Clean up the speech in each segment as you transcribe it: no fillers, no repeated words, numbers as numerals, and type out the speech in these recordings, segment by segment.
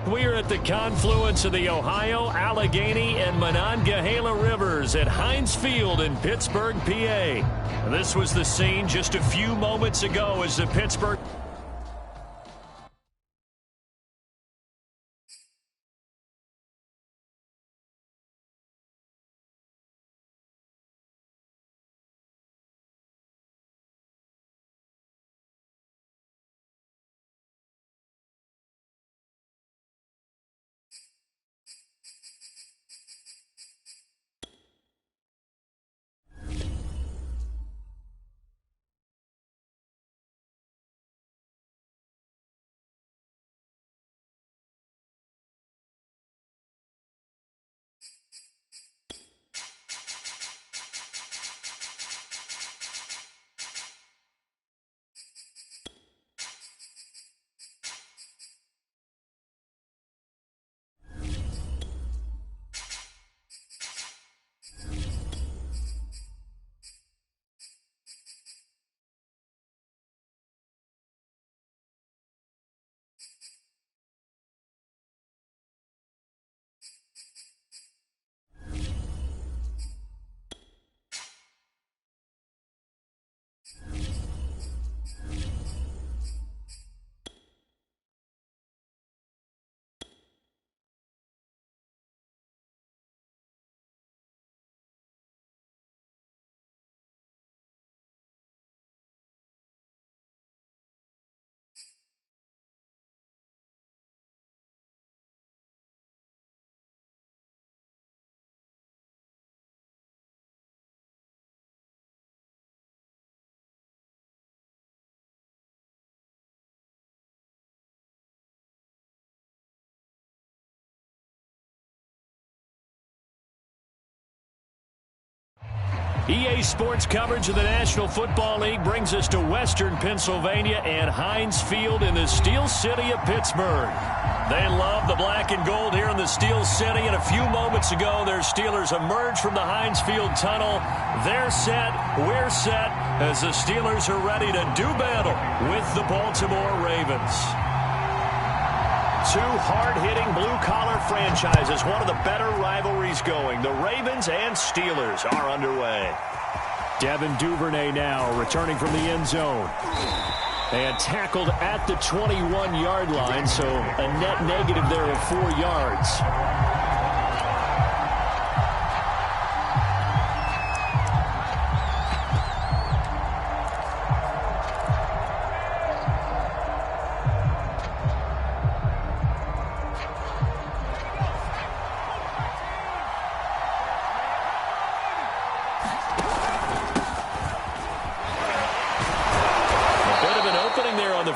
We are at the confluence of the Ohio, Allegheny, and Monongahela Rivers at Heinz Field in Pittsburgh, PA. This was the scene just a few moments ago as the Pittsburgh... EA Sports coverage of the National Football League brings us to Western Pennsylvania and Heinz Field in the Steel City of Pittsburgh. They love the black and gold here in the Steel City, and a few moments ago, their Steelers emerged from the Heinz Field tunnel. They're set, we're set, as the Steelers are ready to do battle with the Baltimore Ravens. Two hard-hitting blue-collar franchises, one of the better rivalries going. The Ravens and Steelers are underway. Devin Duvernay now returning from the end zone. And tackled at the 21-yard line, so a net negative there of 4 yards.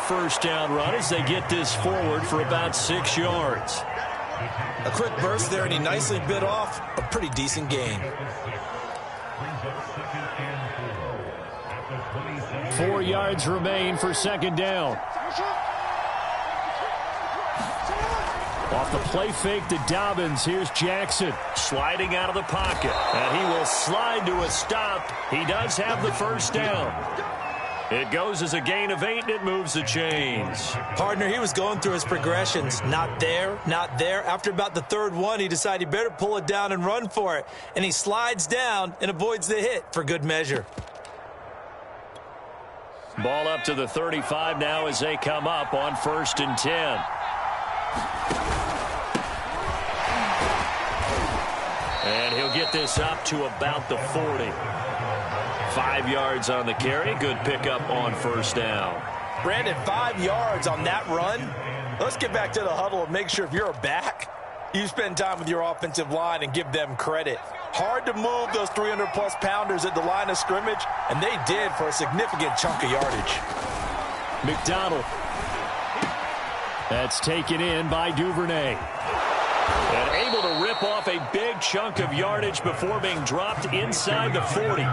First down run as they get this forward for about 6 yards. A quick burst there, and he nicely bit off a pretty decent gain. 4 yards remain for second down. Off the play fake to Dobbins. Here's Jackson sliding out of the pocket, and he will slide to a stop. He does have the first down. It goes as a gain of 8, and it moves the chains. Partner, he was going through his progressions. Not there, not there. After about the third one, he decided he better pull it down and run for it. And he slides down and avoids the hit for good measure. Ball up to the 35 now as they come up on 1st and 10. And he'll get this up to about the 40. 5 yards on the carry. Good pickup on first down. Brandon, 5 yards on that run. Let's get back to the huddle and make sure if you're a back, you spend time with your offensive line and give them credit. Hard to move those 300-plus pounders at the line of scrimmage, and they did for a significant chunk of yardage. McDonald. That's taken in by Duvernay. And able to rip off a big chunk of yardage before being dropped inside the 40.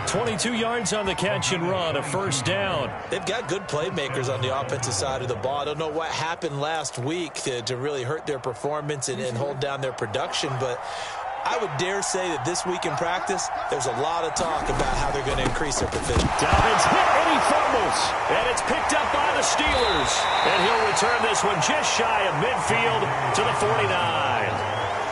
22 yards on the catch and run, a first down. They've got good playmakers on the offensive side of the ball. I don't know what happened last week to really hurt their performance and hold down their production, but I would dare say that this week in practice, there's a lot of talk about how they're going to increase their proficiency. Dobbins hit and he fumbles. And it's picked up by the Steelers. And he'll return this one just shy of midfield to the 49.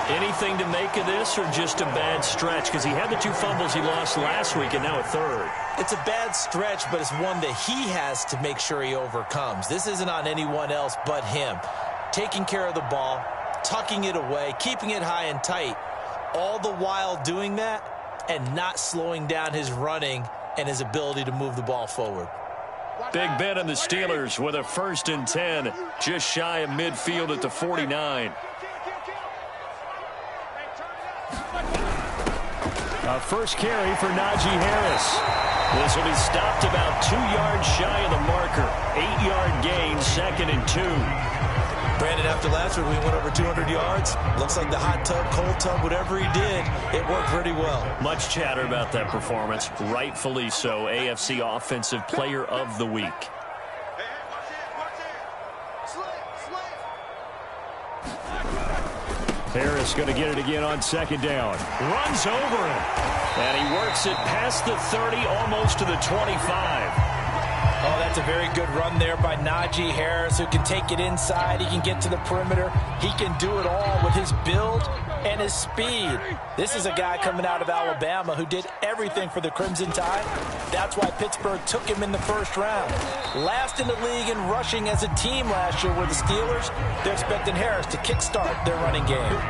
Anything to make of this or just a bad stretch? Because he had the 2 fumbles he lost last week and now a third. It's a bad stretch, but it's one that he has to make sure he overcomes. This isn't on anyone else but him. Taking care of the ball, tucking it away, keeping it high and tight, all the while doing that and not slowing down his running and his ability to move the ball forward. Big Ben and the Steelers with a 1st and 10, just shy of midfield at the 49. A first carry for Najee Harris. This will be stopped about 2 yards shy of the marker. 8-yard gain, 2nd and 2. Brandon, after last week, we went over 200 yards. Looks like the hot tub, cold tub, whatever he did, it worked pretty well. Much chatter about that performance. Rightfully so. AFC Offensive Player of the Week. Harris going to get it again on 2nd down. Runs over him. And he works it past the 30, almost to the 25. Oh, that's a very good run there by Najee Harris, who can take it inside. He can get to the perimeter. He can do it all with his build and his speed. This is a guy coming out of Alabama who did everything for the Crimson Tide. That's why Pittsburgh took him in the 1st round. Last in the league in rushing as a team last year were the Steelers. They're expecting Harris to kickstart their running game.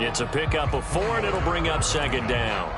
It's a pickup of 4, and it'll bring up 2nd down.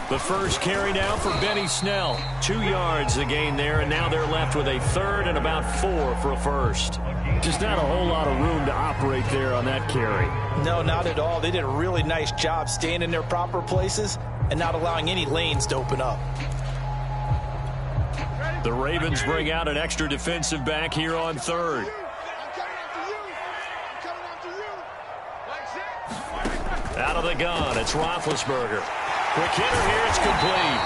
The first carry now for Benny Snell. 2 yards the gain there, and now they're left with a 3rd and about 4 for a 1st. Just not a whole lot of room to operate there on that carry. No, not at all. They did a really nice job staying in their proper places and not allowing any lanes to open up. The Ravens bring out an extra defensive back here on 3rd. Out of the gun, it's Roethlisberger. Quick hitter here, it's complete.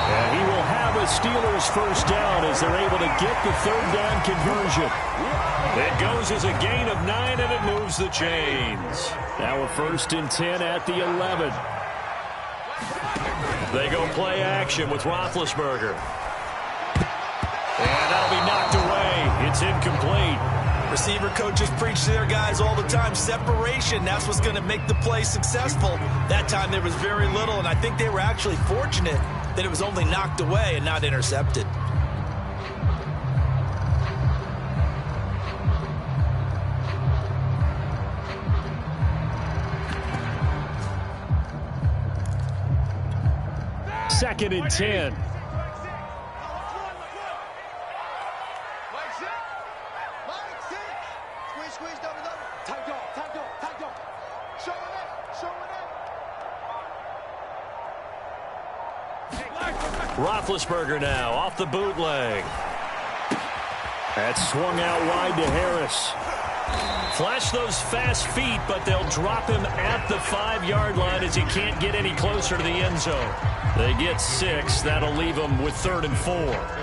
And he will have a Steelers 1st down as they're able to get the 3rd down conversion. It goes as a gain of 9, and it moves the chains. Now a 1st and 10 at the 11. They go play action with Roethlisberger. And that'll be knocked away. It's incomplete. Receiver coaches preach to their guys all the time. Separation, that's what's going to make the play successful. That time there was very little, and I think they were actually fortunate that it was only knocked away and not intercepted. Second and 10. Roethlisberger now off the bootleg. That's swung out wide to Harris. Flash those fast feet, but they'll drop him at the 5-yard line as he can't get any closer to the end zone. They get 6. That'll leave them with 3rd and 4.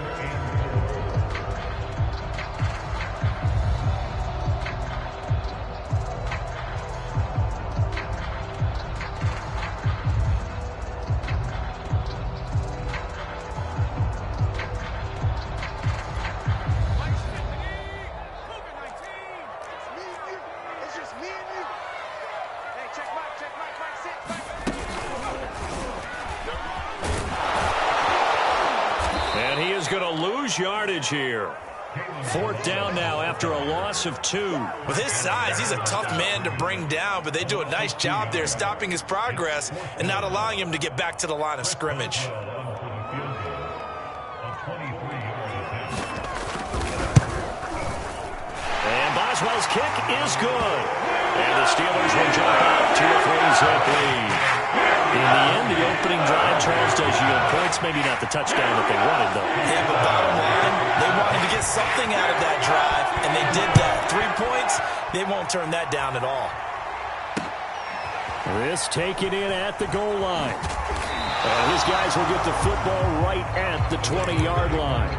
Yardage here. 4th down now after a loss of 2. With his size, he's a tough man to bring down, but they do a nice job there stopping his progress and not allowing him to get back to the line of scrimmage. And Boswell's kick is good. And the Steelers will jump out to a 3-zip lead. In the end, the opening drive, Charles, does yield points. Maybe not the touchdown that they wanted, though. Yeah, but bottom line, they wanted to get something out of that drive, and they did that. 3 points, they won't turn that down at all. This taken in at the goal line. And his guys will get the football right at the 20-yard line.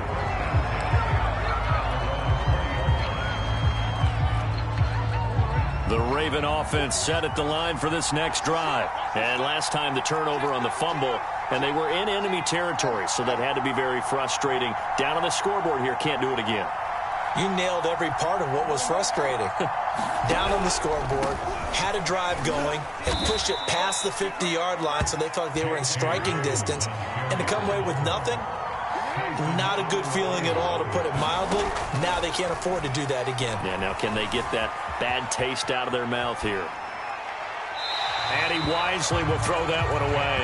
The Raven offense set at the line for this next drive. And last time the turnover on the fumble, and they were in enemy territory, so that had to be very frustrating. Down on the scoreboard here, can't do it again. You nailed every part of what was frustrating. Down on the scoreboard, had a drive going, and pushed it past the 50-yard line so they felt like they were in striking distance, and to come away with nothing, not a good feeling at all, to put it mildly. Now they can't afford to do that again. Yeah, now can they get that bad taste out of their mouth here? And he wisely will throw that one away.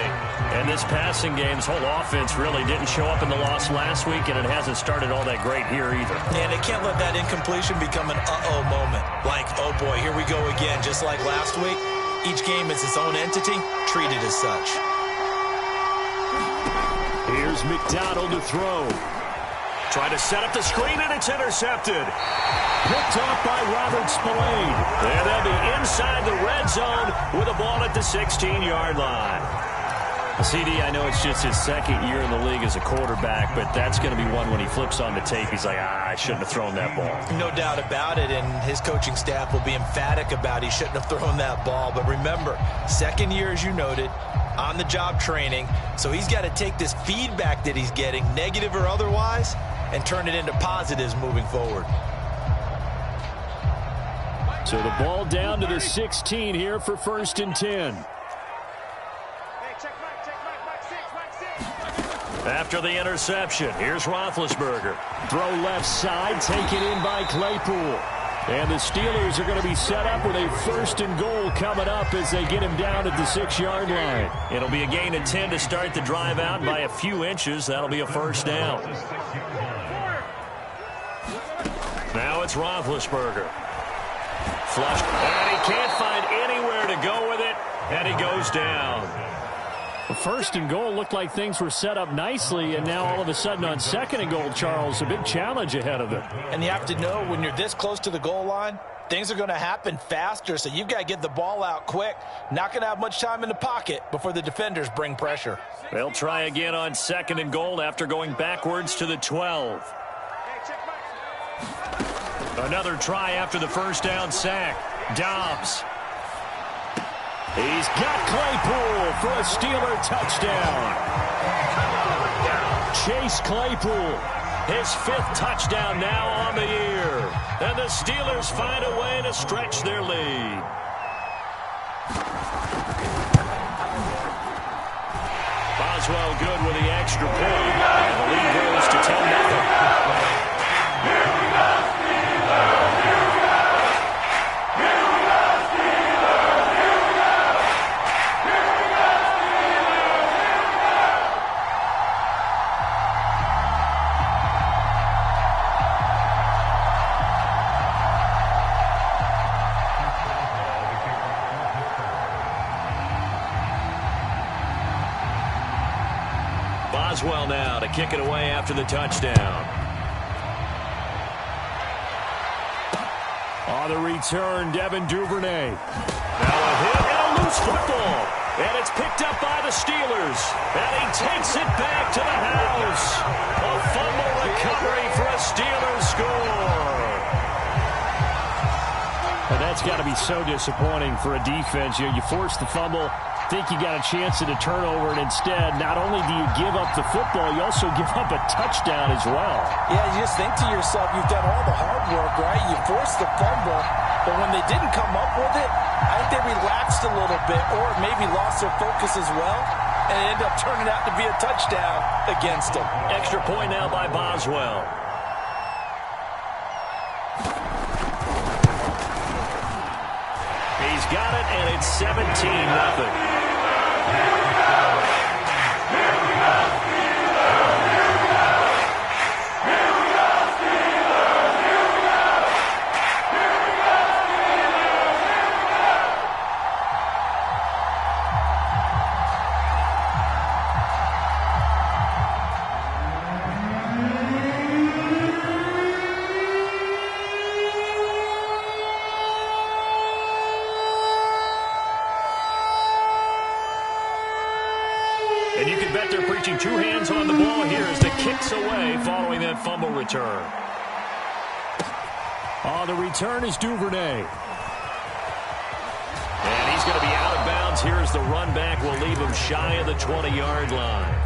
And this passing game's whole offense really didn't show up in the loss last week, and it hasn't started all that great here either. And they can't let that incompletion become an uh-oh moment. Like, oh boy, here we go again. Just like last week, each game is its own entity, treated as such. Here's McDonald to throw. Trying to set up the screen, and it's intercepted. Picked off by Robert Spillane. And they'll be inside the red zone with a ball at the 16-yard line. CD, I know it's just his second year in the league as a quarterback, but that's going to be one when he flips on the tape. He's like, I shouldn't have thrown that ball. No doubt about it, and his coaching staff will be emphatic about he shouldn't have thrown that ball. But remember, second year, as you noted, on-the-job training, so he's got to take this feedback that he's getting, negative or otherwise, and turn it into positives moving forward. So the ball down to the 16 here for 1st and 10. After the interception, here's Roethlisberger. Throw left side, taken in by Claypool. And the Steelers are going to be set up with a 1st and goal coming up as they get him down at the 6-yard line. It'll be a gain of 10 to start the drive out by a few inches. That'll be a 1st down. Now it's Roethlisberger. Flushed, and he can't find anywhere to go with it, and he goes down. The 1st and goal looked like things were set up nicely, and now all of a sudden on 2nd and goal, Charles, a big challenge ahead of them. And you have to know when you're this close to the goal line, things are going to happen faster, so you've got to get the ball out quick. Not going to have much time in the pocket before the defenders bring pressure. They'll try again on 2nd and goal after going backwards to the 12. Another try after the 1st down sack. Dobbs. He's got Claypool for a Steeler touchdown. Chase Claypool, his 5th touchdown now on the year. And the Steelers find a way to stretch their lead. Boswell good with the extra point. And the lead grows to 10-0. Boswell now to kick it away after the touchdown. On the return, Devin Duvernay. Now a hit and a loose football. And it's picked up by the Steelers. And he takes it back to the house. A fumble recovery for a Steelers score. And that's got to be so disappointing for a defense. You force the fumble, think you got a chance at a turnover, and instead, not only do you give up the football, you also give up a touchdown as well. Yeah, you just think to yourself, you've done all the hard work, right? You forced the fumble, but when they didn't come up with it, I think they relaxed a little bit, or maybe lost their focus as well, and it ended up turning out to be a touchdown against them. Extra point now by Boswell. He's got it, and it's 17-0. out there preaching two hands on the ball here as the kick's away following that fumble return. On the return is Duvernay. And he's going to be out of bounds here as the run back will leave him shy of the 20-yard line.